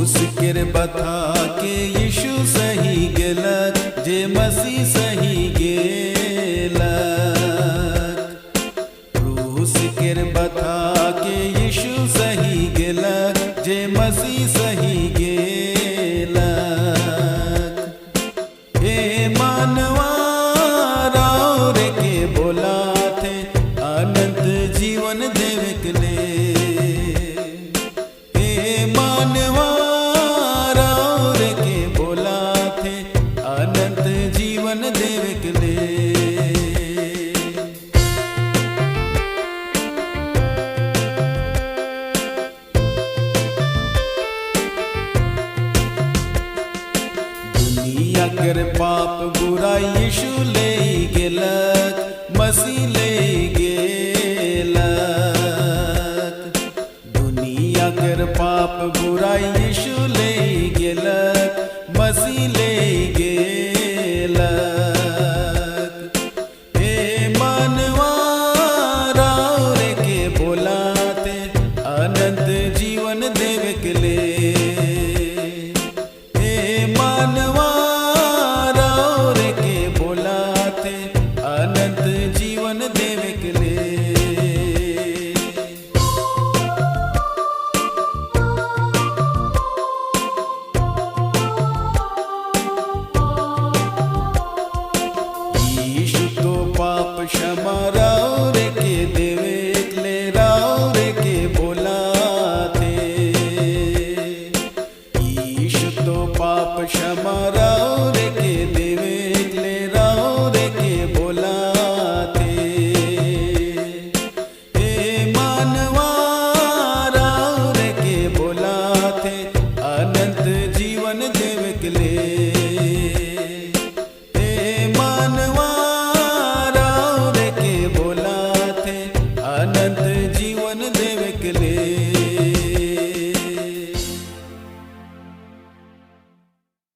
उसके बता के यीशु सही गेलक जे मसीह सही गेलक। क्रूस के बता के यीशु सही गेलक जे मसीह सही गेलक। हे मानवा राव रे के बोला थे अनंत जीवन देवे के लिए। जीवन देवे के लिए दुनिया कर पाप बुराई यीशु ले गेलक मसीह ले गेलक। दुनिया कर पाप बुराई यीशु ले गेलक मसीह ले गेलक। हे मानवा राव रे के बोलाते अनंत जीवन देवे के लिए।